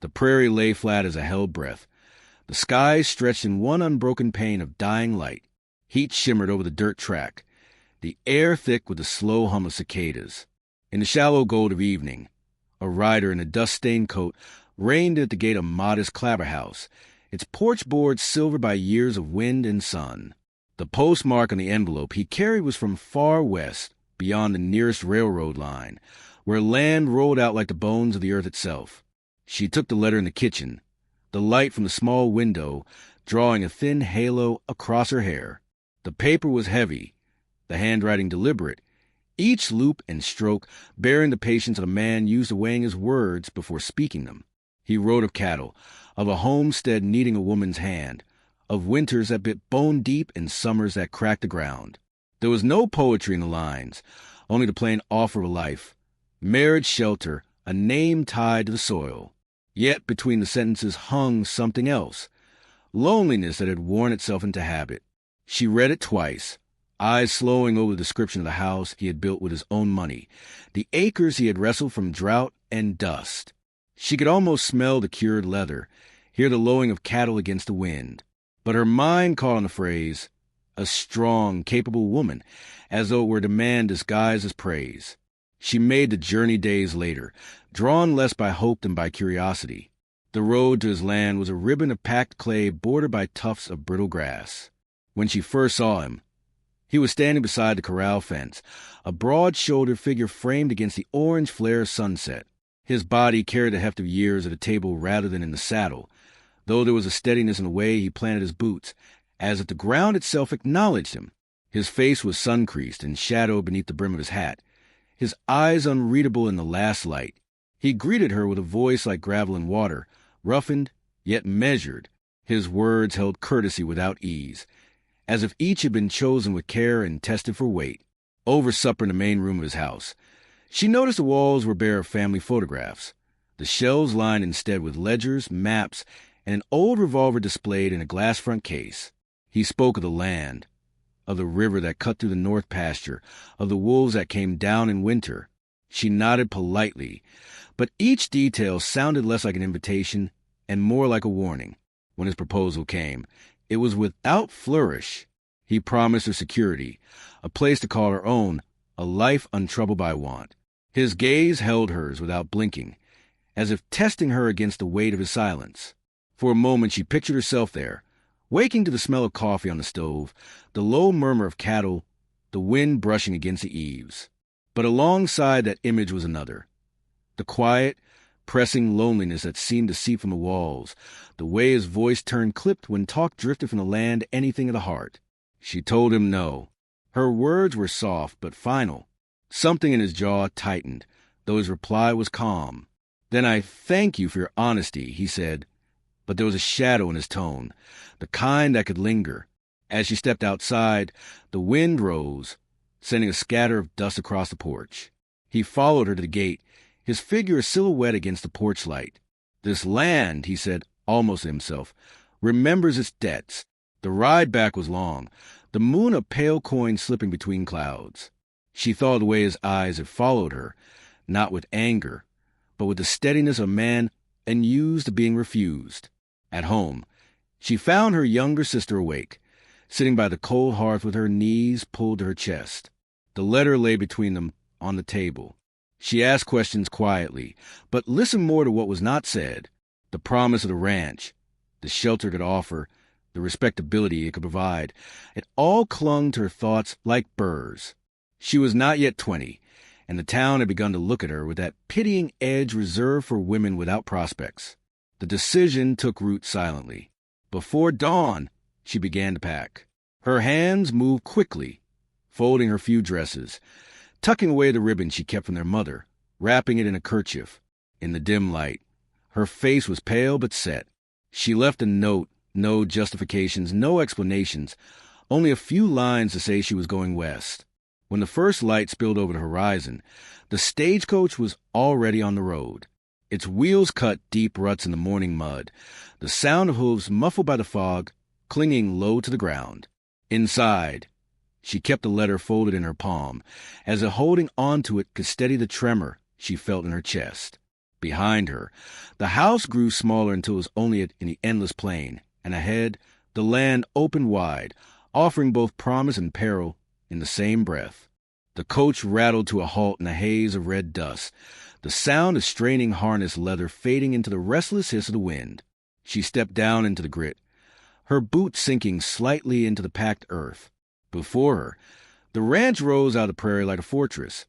The prairie lay flat as a held breath. The sky stretched in one unbroken pane of dying light. Heat shimmered over the dirt track, the air thick with the slow hum of cicadas. In the shallow gold of evening, a rider in a dust-stained coat reined at the gate of a modest clapper house, its porch boards silvered by years of wind and sun. The postmark on the envelope he carried was from far west, beyond the nearest railroad line, where land rolled out like the bones of the earth itself. She took the letter in the kitchen, the light from the small window drawing a thin halo across her hair. The paper was heavy, the handwriting deliberate, each loop and stroke bearing the patience of a man used to weighing his words before speaking them. He wrote of cattle, of a homestead needing a woman's hand, of winters that bit bone deep and summers that cracked the ground. There was no poetry in the lines, only the plain offer of a life, marriage, shelter, a name tied to the soil. Yet between the sentences hung something else, loneliness that had worn itself into habit. She read it twice, eyes slowing over the description of the house he had built with his own money, the acres he had wrestled from drought and dust. She could almost smell the cured leather, hear the lowing of cattle against the wind. But her mind caught on the phrase, a strong, capable woman, as though it were demand disguised as praise. She made the journey days later, drawn less by hope than by curiosity. The road to his land was a ribbon of packed clay bordered by tufts of brittle grass. When she first saw him, he was standing beside the corral fence, a broad-shouldered figure framed against the orange flare of sunset. His body carried the heft of years at a table rather than in the saddle, though there was a steadiness in the way he planted his boots, as if the ground itself acknowledged him. His face was sun-creased and shadowed beneath the brim of his hat, his eyes unreadable in the last light. He greeted her with a voice like gravel and water, roughened, yet measured. His words held courtesy without ease, as if each had been chosen with care and tested for weight. Over supper in the main room of his house, she noticed the walls were bare of family photographs, the shelves lined instead with ledgers, maps, and an old revolver displayed in a glass front case. He spoke of the land, of the river that cut through the north pasture, of the wolves that came down in winter. She nodded politely, but each detail sounded less like an invitation and more like a warning. When his proposal came, it was without flourish. He promised her security, a place to call her own, a life untroubled by want. His gaze held hers without blinking, as if testing her against the weight of his silence. For a moment she pictured herself there, waking to the smell of coffee on the stove, the low murmur of cattle, the wind brushing against the eaves. But alongside that image was another, the quiet, pressing loneliness that seemed to seep from the walls, the way his voice turned clipped when talk drifted from the land to anything of the heart. She told him no. Her words were soft but final. Something in his jaw tightened, though his reply was calm. "Then I thank you for your honesty," he said, but there was a shadow in his tone, the kind that could linger. As she stepped outside, the wind rose, sending a scatter of dust across the porch. He followed her to the gate, his figure a silhouette against the porch light. "This land," he said, almost to himself, "remembers its debts." The ride back was long, the moon a pale coin slipping between clouds. She thought of the way his eyes had followed her, not with anger, but with the steadiness of a man unused to being refused. At home, she found her younger sister awake, sitting by the cold hearth with her knees pulled to her chest. The letter lay between them on the table. She asked questions quietly, but listened more to what was not said. The promise of the ranch, the shelter it could offer, the respectability it could provide, it all clung to her thoughts like burrs. She was not yet 20, and the town had begun to look at her with that pitying edge reserved for women without prospects. The decision took root silently. Before dawn, she began to pack. Her hands moved quickly, folding her few dresses, tucking away the ribbon she kept from their mother, wrapping it in a kerchief. In the dim light, her face was pale but set. She left a note, no justifications, no explanations, only a few lines to say she was going west. When the first light spilled over the horizon, the stagecoach was already on the road. Its wheels cut deep ruts in the morning mud, the sound of hooves muffled by the fog, clinging low to the ground. Inside, she kept the letter folded in her palm, as if holding on to it could steady the tremor she felt in her chest. Behind her, the house grew smaller until it was only in the endless plain, and ahead, the land opened wide, offering both promise and peril in the same breath. The coach rattled to a halt in a haze of red dust, the sound of straining harness leather fading into the restless hiss of the wind. She stepped down into the grit, her boot sinking slightly into the packed earth. Before her, the ranch rose out of the prairie like a fortress.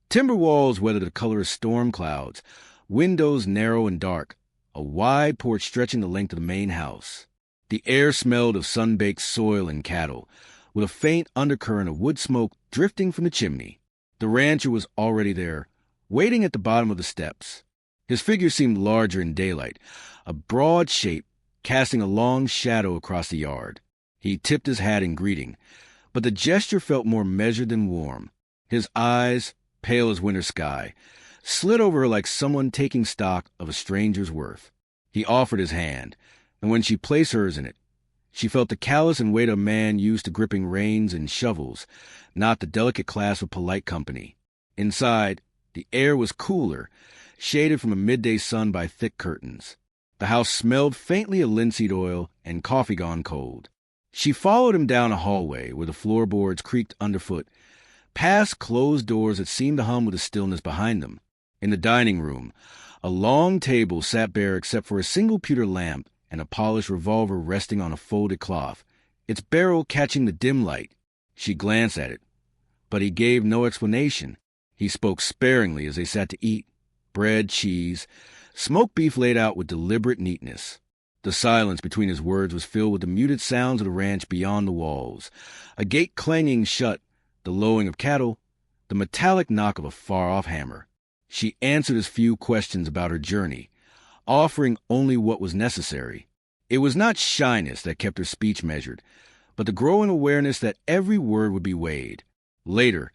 Timber walls weathered the color of storm clouds, windows narrow and dark, a wide porch stretching the length of the main house. The air smelled of sun-baked soil and cattle, with a faint undercurrent of wood smoke drifting from the chimney. The rancher was already there, waiting at the bottom of the steps. His figure seemed larger in daylight, a broad shape, casting a long shadow across the yard. He tipped his hat in greeting, but the gesture felt more measured than warm. His eyes, pale as winter sky, slid over her like someone taking stock of a stranger's worth. He offered his hand, and when she placed hers in it, she felt the callous and weight of a man used to gripping reins and shovels, not the delicate clasp of polite company. Inside, the air was cooler, shaded from a midday sun by thick curtains. The house smelled faintly of linseed oil and coffee gone cold. She followed him down a hallway where the floorboards creaked underfoot, past closed doors that seemed to hum with the stillness behind them. In the dining room, a long table sat bare except for a single pewter lamp and a polished revolver resting on a folded cloth, its barrel catching the dim light. She glanced at it, but he gave no explanation. He spoke sparingly as they sat to eat. Bread, cheese, smoked beef laid out with deliberate neatness. The silence between his words was filled with the muted sounds of the ranch beyond the walls, a gate clanging shut, the lowing of cattle, the metallic knock of a far-off hammer. She answered his few questions about her journey, offering only what was necessary. It was not shyness that kept her speech measured, but the growing awareness that every word would be weighed. Later,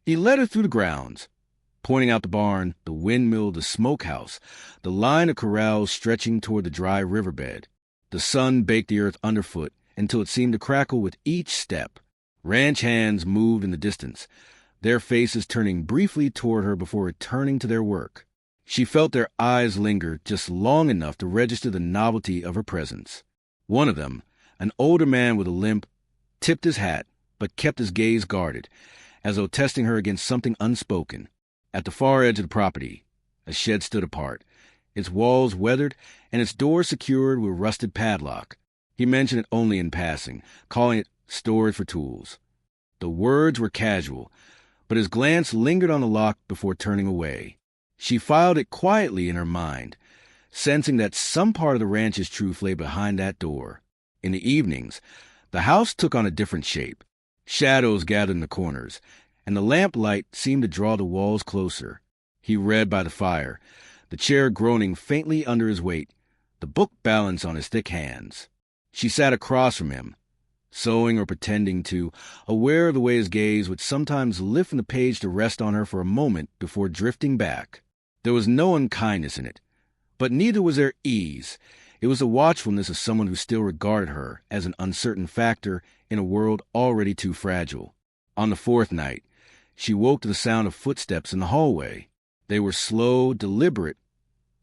he led her through the grounds, pointing out the barn, the windmill, the smokehouse, the line of corrals stretching toward the dry riverbed. The sun baked the earth underfoot until it seemed to crackle with each step. Ranch hands moved in the distance, their faces turning briefly toward her before returning to their work. She felt their eyes linger just long enough to register the novelty of her presence. One of them, an older man with a limp, tipped his hat, but kept his gaze guarded, as though testing her against something unspoken. At the far edge of the property, a shed stood apart, its walls weathered and its door secured with rusted padlock. He mentioned it only in passing, calling it storage for tools. The words were casual, but his glance lingered on the lock before turning away. She filed it quietly in her mind, sensing that some part of the ranch's truth lay behind that door. In the evenings, the house took on a different shape. Shadows gathered in the corners, and the lamplight seemed to draw the walls closer. He read by the fire, the chair groaning faintly under his weight, the book balanced on his thick hands. She sat across from him, sewing or pretending to, aware of the way his gaze would sometimes lift from the page to rest on her for a moment before drifting back. There was no unkindness in it, but neither was there ease. It was the watchfulness of someone who still regarded her as an uncertain factor in a world already too fragile. On the fourth night, she woke to the sound of footsteps in the hallway. They were slow, deliberate,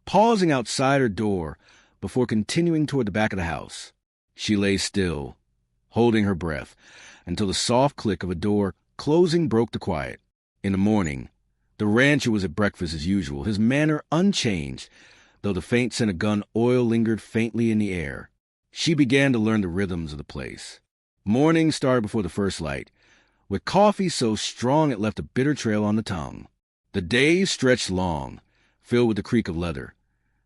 pausing outside her door before continuing toward the back of the house. She lay still, holding her breath, until the soft click of a door closing broke the quiet. In the morning, the rancher was at breakfast as usual, his manner unchanged, though the faint scent of gun oil lingered faintly in the air. She began to learn the rhythms of the place. Morning started before the first light, with coffee so strong it left a bitter trail on the tongue. The days stretched long, filled with the creak of leather,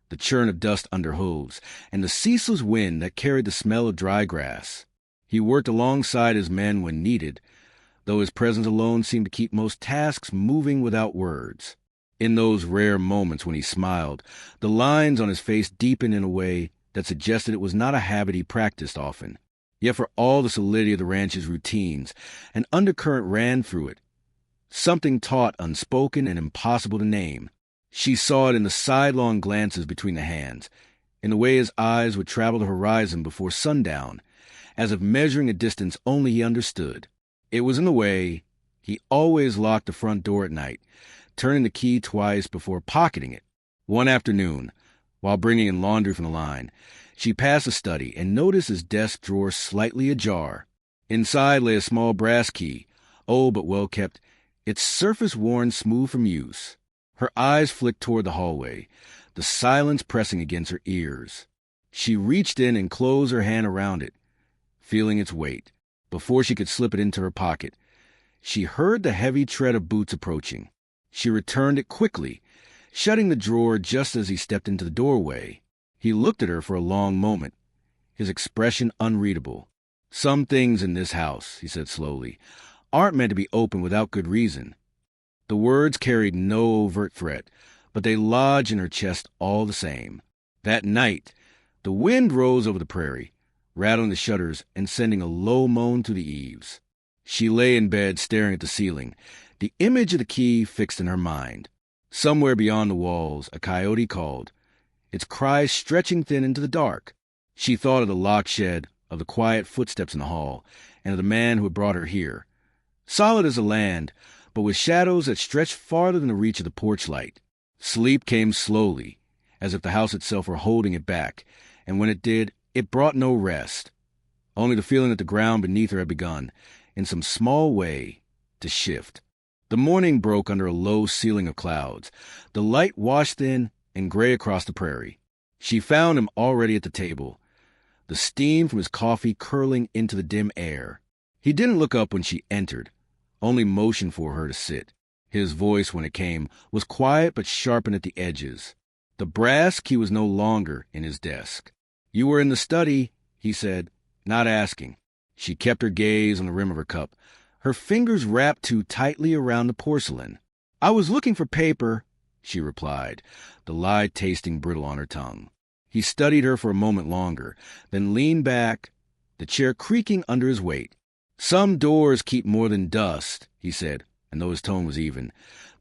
the churn of dust under hooves, and the ceaseless wind that carried the smell of dry grass. He worked alongside his men when needed, though his presence alone seemed to keep most tasks moving without words. In those rare moments when he smiled, the lines on his face deepened in a way that suggested it was not a habit he practiced often. Yet for all the solidity of the ranch's routines, an undercurrent ran through it, something taut, unspoken, and impossible to name. She saw it in the sidelong glances between the hands, in the way his eyes would travel the horizon before sundown, as if measuring a distance only he understood. It was in the way he always locked the front door at night, turning the key twice before pocketing it. One afternoon, while bringing in laundry from the line, she passed a study and noticed his desk drawer slightly ajar. Inside lay a small brass key, old but well kept, its surface worn smooth from use. Her eyes flicked toward the hallway, the silence pressing against her ears. She reached in and closed her hand around it, feeling its weight. Before she could slip it into her pocket, she heard the heavy tread of boots approaching. She returned it quickly, shutting the drawer just as he stepped into the doorway. He looked at her for a long moment, his expression unreadable. "Some things in this house," he said slowly, "aren't meant to be opened without good reason." The words carried no overt threat, but they lodged in her chest all the same. That night, the wind rose over the prairie, rattling the shutters and sending a low moan through the eaves. She lay in bed staring at the ceiling, the image of the key fixed in her mind. Somewhere beyond the walls, a coyote called, its cries stretching thin into the dark. She thought of the locked shed, of the quiet footsteps in the hall, and of the man who had brought her here. Solid as the land, but with shadows that stretched farther than the reach of the porch light. Sleep came slowly, as if the house itself were holding it back, and when it did, it brought no rest. Only the feeling that the ground beneath her had begun, in some small way, to shift. The morning broke under a low ceiling of clouds. The light washed in and gray across the prairie. She found him already at the table, the steam from his coffee curling into the dim air. He didn't look up when she entered, only motioned for her to sit. His voice, when it came, was quiet but sharpened at the edges. The brass key was no longer in his desk. "You were in the study," he said, not asking. She kept her gaze on the rim of her cup, her fingers wrapped too tightly around the porcelain. "I was looking for paper," she replied, the lie tasting brittle on her tongue. He studied her for a moment longer, then leaned back, the chair creaking under his weight. "Some doors keep more than dust," he said, and though his tone was even,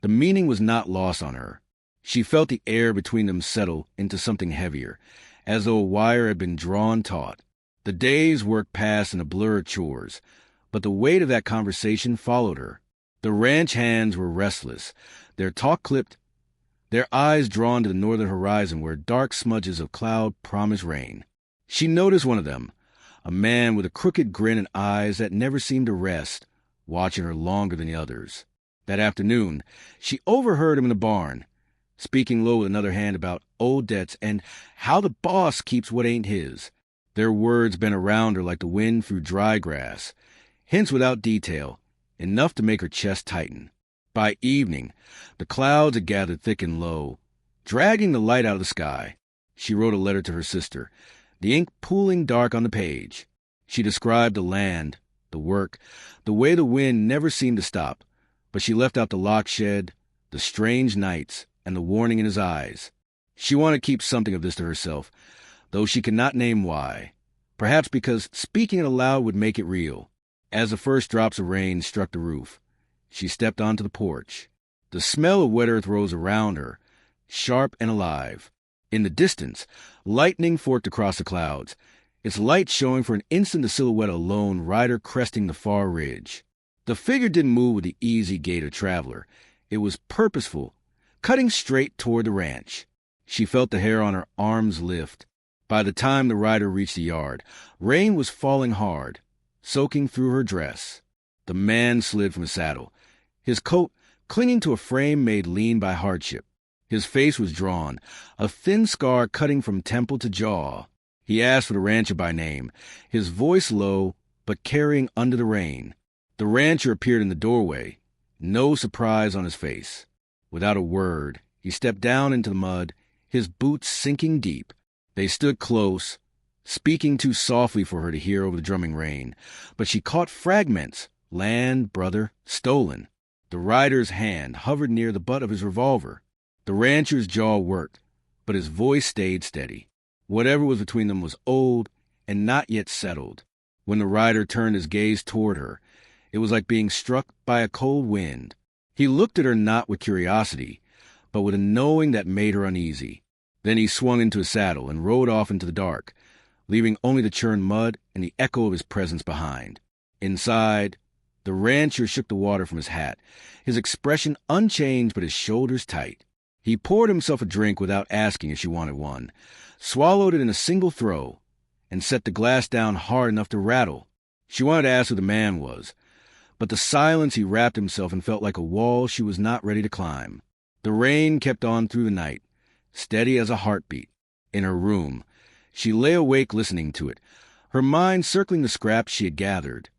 the meaning was not lost on her. She felt the air between them settle into something heavier, as though a wire had been drawn taut. The day's work passed in a blur of chores, but the weight of that conversation followed her. The ranch hands were restless, their talk clipped, their eyes drawn to the northern horizon where dark smudges of cloud promised rain. She noticed one of them, a man with a crooked grin and eyes that never seemed to rest, watching her longer than the others. That afternoon, she overheard him in the barn, speaking low with another hand about old debts and how the boss keeps what ain't his. Their words bent around her like the wind through dry grass, hints without detail, enough to make her chest tighten. By evening, the clouds had gathered thick and low, dragging the light out of the sky. She wrote a letter to her sister, the ink pooling dark on the page. She described the land, the work, the way the wind never seemed to stop, but she left out the locked shed, the strange nights, and the warning in his eyes. She wanted to keep something of this to herself, though she could not name why. Perhaps because speaking it aloud would make it real. As the first drops of rain struck the roof, she stepped onto the porch. The smell of wet earth rose around her, sharp and alive. In the distance, lightning forked across the clouds, its light showing for an instant the silhouette of a lone rider cresting the far ridge. The figure didn't move with the easy gait of a traveler. It was purposeful, cutting straight toward the ranch. She felt the hair on her arms lift. By the time the rider reached the yard, rain was falling hard, soaking through her dress. The man slid from his saddle, his coat clinging to a frame made lean by hardship. His face was drawn, a thin scar cutting from temple to jaw. He asked for the rancher by name, his voice low, but carrying under the rain. The rancher appeared in the doorway, no surprise on his face. Without a word, he stepped down into the mud, his boots sinking deep. They stood close, speaking too softly for her to hear over the drumming rain, but she caught fragments, land, brother, stolen. The rider's hand hovered near the butt of his revolver. The rancher's jaw worked, but his voice stayed steady. Whatever was between them was old and not yet settled. When the rider turned his gaze toward her, it was like being struck by a cold wind. He looked at her not with curiosity, but with a knowing that made her uneasy. Then he swung into his saddle and rode off into the dark, leaving only the churned mud and the echo of his presence behind. Inside, the rancher shook the water from his hat, his expression unchanged but his shoulders tight. He poured himself a drink without asking if she wanted one, swallowed it in a single throw, and set the glass down hard enough to rattle. She wanted to ask who the man was, but the silence he wrapped himself in felt like a wall she was not ready to climb. The rain kept on through the night, steady as a heartbeat. In her room, she lay awake listening to it, her mind circling the scraps she had gathered.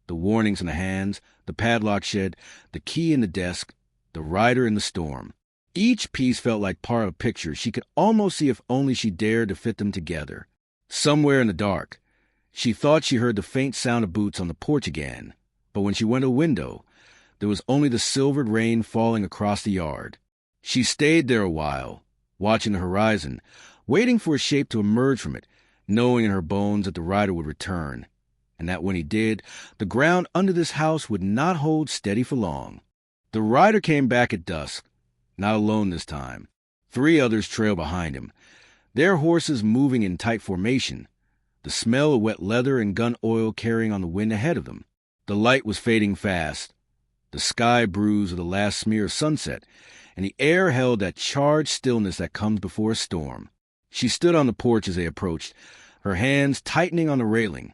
The warnings in the hands, the padlock shed, the key in the desk, the rider in the storm. Each piece felt like part of a picture she could almost see if only she dared to fit them together. Somewhere in the dark, she thought she heard the faint sound of boots on the porch again, but when she went to the window, there was only the silvered rain falling across the yard. She stayed there a while, watching the horizon, waiting for a shape to emerge from it, knowing in her bones that the rider would return, and that when he did, the ground under this house would not hold steady for long. The rider came back at dusk, not alone this time. 3 others trailed behind him, their horses moving in tight formation, the smell of wet leather and gun oil carrying on the wind ahead of them. The light was fading fast, the sky bruised with the last smear of sunset, and the air held that charged stillness that comes before a storm. She stood on the porch as they approached, her hands tightening on the railing,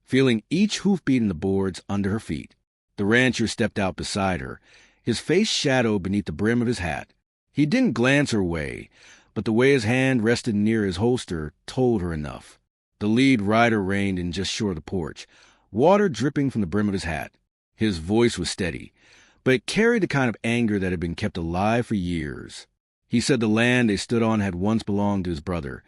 feeling each hoofbeat in the boards under her feet. The rancher stepped out beside her, his face shadowed beneath the brim of his hat. He didn't glance her way, but the way his hand rested near his holster told her enough. The lead rider reined in just short of the porch, water dripping from the brim of his hat. His voice was steady, but it carried the kind of anger that had been kept alive for years. He said the land they stood on had once belonged to his brother,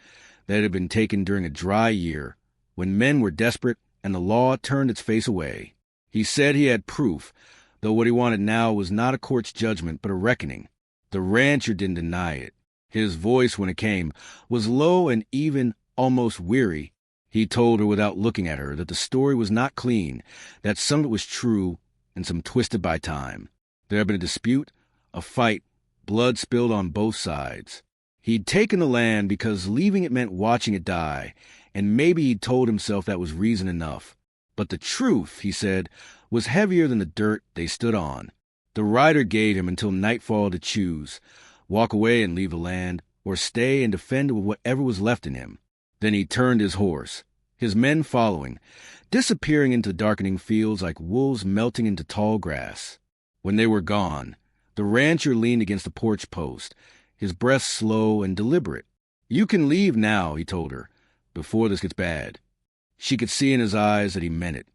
that it had been taken during a dry year, when men were desperate and the law turned its face away. He said he had proof, though what he wanted now was not a court's judgment but a reckoning. The rancher didn't deny it. His voice, when it came, was low and even almost weary. He told her without looking at her that the story was not clean, that some of it was true and some twisted by time. There had been a dispute, a fight, blood spilled on both sides. He'd taken the land because leaving it meant watching it die, and maybe he'd told himself that was reason enough. But the truth, he said, was heavier than the dirt they stood on. The rider gave him until nightfall to choose, walk away and leave the land, or stay and defend with whatever was left in him. Then he turned his horse, his men following, disappearing into the darkening fields like wolves melting into tall grass. When they were gone, the rancher leaned against the porch post, his breath slow and deliberate. "You can leave now," he told her, "before this gets bad." She could see in his eyes that he meant it,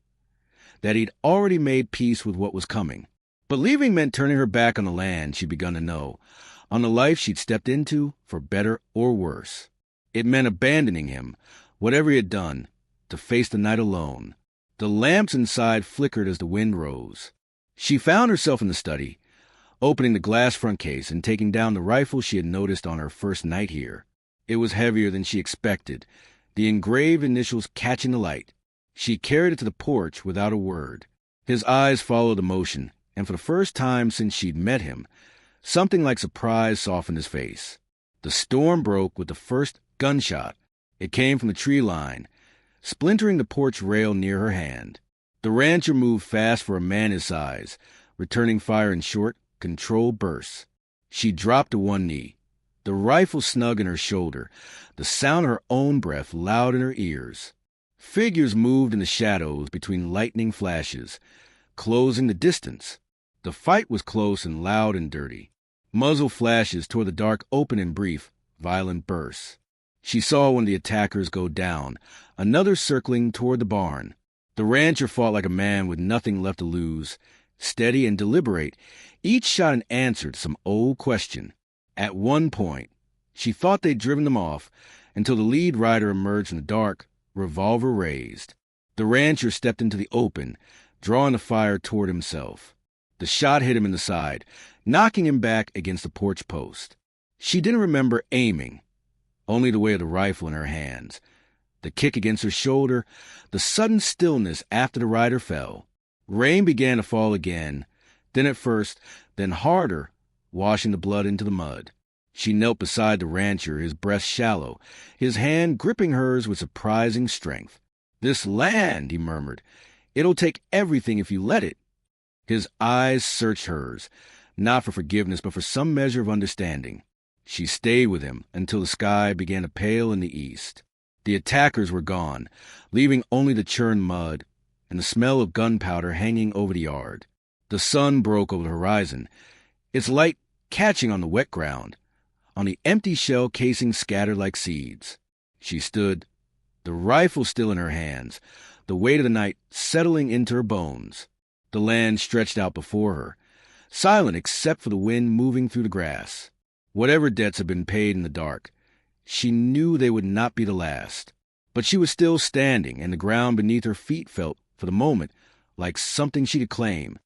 that he'd already made peace with what was coming. But leaving meant turning her back on the land she'd begun to know, on the life she'd stepped into, for better or worse. It meant abandoning him, whatever he had done, to face the night alone. The lamps inside flickered as the wind rose. She found herself in the study, opening the glass front case and taking down the rifle she had noticed on her first night here. It was heavier than she expected, the engraved initials catching the light. She carried it to the porch without a word. His eyes followed the motion, and for the first time since she'd met him, something like surprise softened his face. The storm broke with the first gunshot. It came from the tree line, splintering the porch rail near her hand. The rancher moved fast for a man his size, returning fire in short, controlled bursts. She dropped to one knee, the rifle snug in her shoulder, the sound of her own breath loud in her ears. Figures moved in the shadows between lightning flashes, closing the distance. The fight was close and loud and dirty. Muzzle flashes toward the dark open in brief, violent bursts. She saw one of the attackers go down, another circling toward the barn. The rancher fought like a man with nothing left to lose, steady and deliberate, each shot an answer to some old question. At one point, she thought they'd driven them off until the lead rider emerged from the dark, revolver raised. The rancher stepped into the open, drawing the fire toward himself. The shot hit him in the side, knocking him back against the porch post. She didn't remember aiming, only the weight of the rifle in her hands, the kick against her shoulder, the sudden stillness after the rider fell. Rain began to fall again, then at first, then harder, washing the blood into the mud. She knelt beside the rancher, his breast shallow, his hand gripping hers with surprising strength. "This land," he murmured, "it'll take everything if you let it." His eyes searched hers, not for forgiveness but for some measure of understanding. She stayed with him until the sky began to pale in the east. The attackers were gone, leaving only the churned mud and the smell of gunpowder hanging over the yard. The sun broke over the horizon, its light catching on the wet ground, on the empty shell casings scattered like seeds. She stood, the rifle still in her hands, the weight of the night settling into her bones. The land stretched out before her, silent except for the wind moving through the grass. Whatever debts had been paid in the dark, she knew they would not be the last. But she was still standing, and the ground beneath her feet felt, for the moment, like something she could claim.